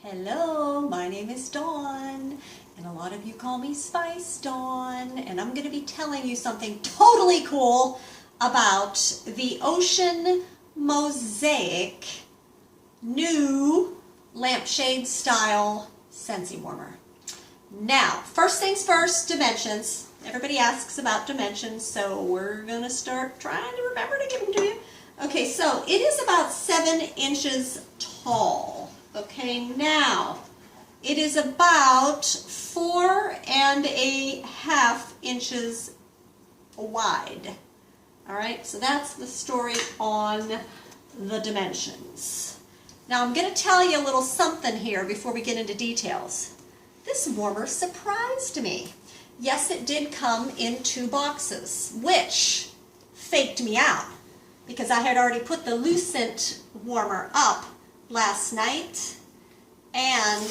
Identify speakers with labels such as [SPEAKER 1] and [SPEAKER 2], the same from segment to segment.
[SPEAKER 1] Hello, my name is Dawn, and a lot of you call me Spice Dawn, and I'm going to be telling you something totally cool about the Ocean Mosaic new lampshade style Scentsy warmer. Now, first things first, dimensions. Everybody asks about dimensions, so we're going to start trying to remember to give them to you. Okay, so it is about 7 inches tall. Okay, now it is about 4.5 inches wide. All right, so that's the story on the dimensions. Now I'm going to tell you a little something here before we get into details. This warmer surprised me. Yes, it did come in 2 boxes, which faked me out because I had already put the Lucent warmer up last night, and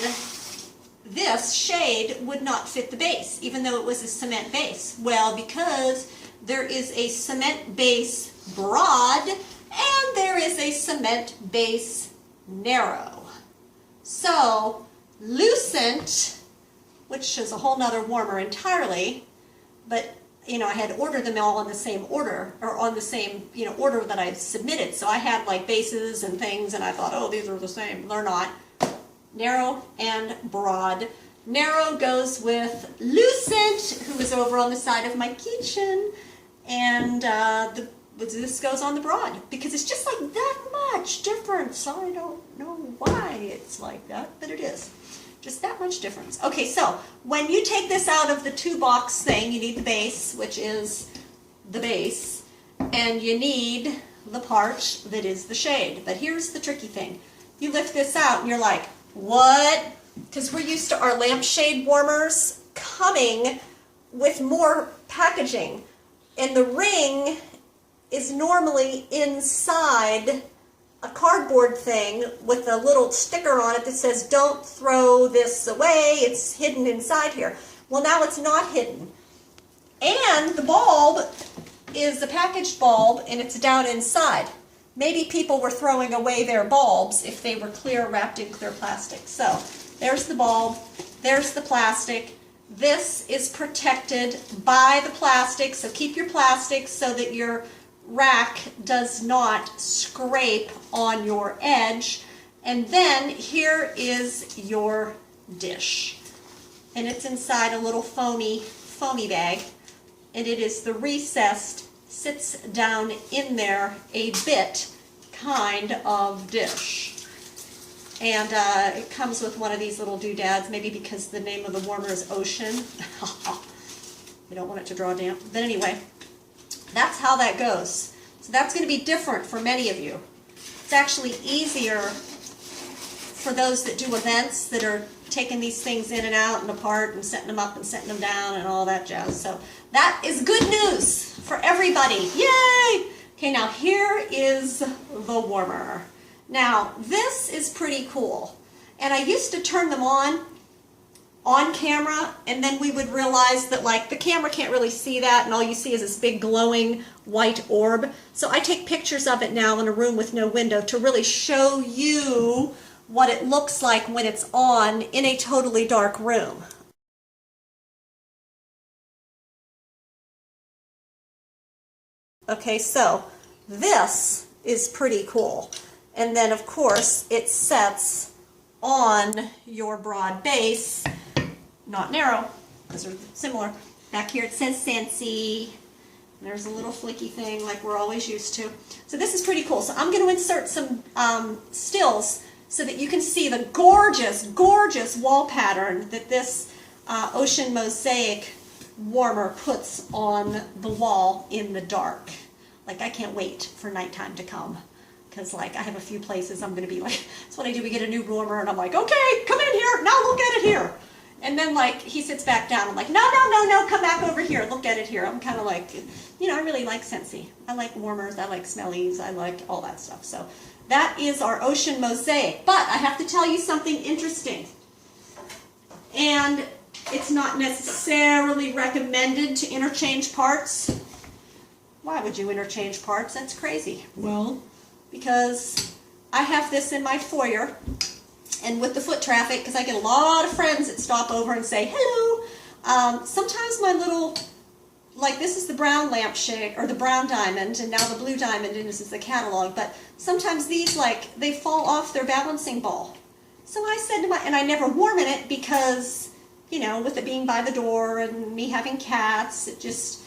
[SPEAKER 1] this shade would not fit the base, even though it was a cement base. Well, because there is a cement base broad and there is a cement base narrow. So Lucent, which is a whole nother warmer entirely, but I had ordered them all in the same order, or on the same order that I submitted. So I had like bases and things, and I thought, oh, these are the same. They're not. Narrow and broad. Narrow goes with Lucent, who is over on the side of my kitchen, and this goes on the broad because it's just like that much difference. I don't know why it's like that, but it is. Just that much difference. Okay, so when you take this out of the 2-box thing, you need the base, which is the base, and you need the part that is the shade. But here's the tricky thing. You lift this out and you're like, what? Because we're used to our lampshade warmers coming with more packaging. And the ring is normally inside a cardboard thing with a little sticker on it that says, don't throw this away, it's hidden inside here. Well, now it's not hidden. And the bulb is a packaged bulb, and it's down inside. Maybe people were throwing away their bulbs if they were wrapped in clear plastic. So there's the bulb, there's the plastic. This is protected by the plastic, so keep your plastic so that your rack does not scrape on your edge. And then here is your dish, and it's inside a little foamy bag, and it is the recessed, sits down in there a bit kind of dish. And it comes with one of these little doodads, maybe because the name of the warmer is Ocean. You don't want it to draw damp, but anyway, that's how that goes. So that's going to be different for many of you. It's actually easier for those that do events that are taking these things in and out and apart and setting them up and setting them down and all that jazz. So that is good news for everybody. Yay! Okay, now here is the warmer. Now this is pretty cool. And I used to turn them on camera, and then we would realize that like the camera can't really see that, and all you see is this big glowing white orb. So I take pictures of it now in a room with no window to really show you what it looks like when it's on in a totally dark room. Okay, so this is pretty cool. And then of course it sets on your broad base. Not narrow, because they're similar. Back here it says Scentsy. There's a little flicky thing like we're always used to. So this is pretty cool. So I'm going to insert some stills so that you can see the gorgeous, gorgeous wall pattern that this Ocean Mosaic warmer puts on the wall in the dark. Like, I can't wait for nighttime to come. Because, like, I have a few places I'm going to be like, that's what I do. We get a new warmer, and I'm like, okay, come in here. Now look at it here. And then, like, he sits back down. I'm like, no, come back over here. Look at it here. I'm kind of like, I really like Scentsy. I like warmers. I like smellies. I like all that stuff. So that is our Ocean Mosaic. But I have to tell you something interesting. And it's not necessarily recommended to interchange parts. Why would you interchange parts? That's crazy. Well, because I have this in my foyer, And with the foot traffic, because I get a lot of friends that stop over and say hello, sometimes my little, like this is the brown lampshade, or the brown diamond, and now the blue diamond, and this is the catalog, but sometimes these, like, they fall off their balancing ball. So I said to and I never warm in it because, you know, with it being by the door and me having cats, it just,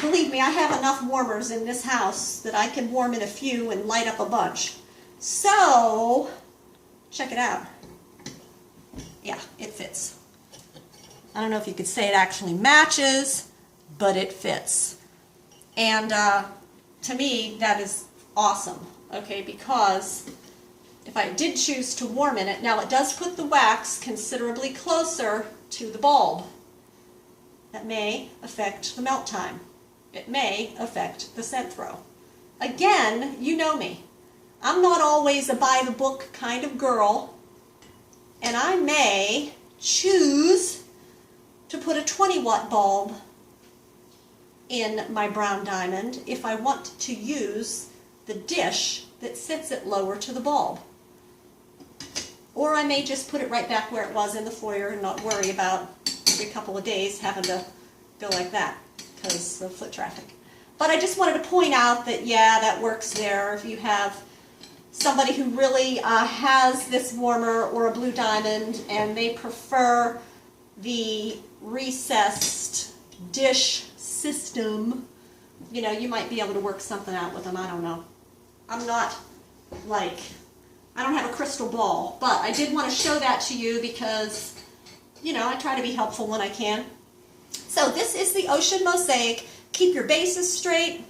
[SPEAKER 1] believe me, I have enough warmers in this house that I can warm in a few and light up a bunch. So, check it out. Yeah, it fits. I don't know if you could say it actually matches, but it fits. And to me, that is awesome, okay, because if I did choose to warm in it, now it does put the wax considerably closer to the bulb. That may affect the melt time. It may affect the scent throw. Again, you know me. I'm not always a by-the-book kind of girl, and I may choose to put a 20-watt bulb in my brown diamond if I want to use the dish that sits it lower to the bulb. Or I may just put it right back where it was in the foyer and not worry about every couple of days having to go like that because of foot traffic. But I just wanted to point out that, yeah, that works there. If you have somebody who really has this warmer or a blue diamond and they prefer the recessed dish system, you know, you might be able to work something out with them. I don't know. I'm not like, I don't have a crystal ball, but I did want to show that to you because, you know, I try to be helpful when I can. So this is the Ocean Mosaic. Keep your bases straight,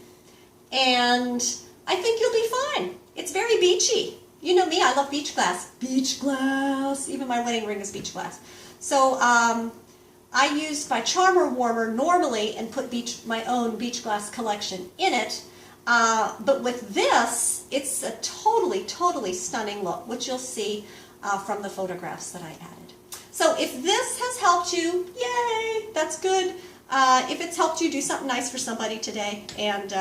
[SPEAKER 1] and I think you'll be fine. It's very beachy. You know me, I love beach glass. Beach glass. Even my wedding ring is beach glass. So I use my Charmer warmer normally and put my own beach glass collection in it. But with this, it's a totally, totally stunning look, which you'll see from the photographs that I added. So if this has helped you, yay, that's good. If it's helped you, do something nice for somebody today and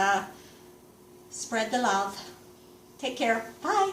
[SPEAKER 1] spread the love. Take care. Bye.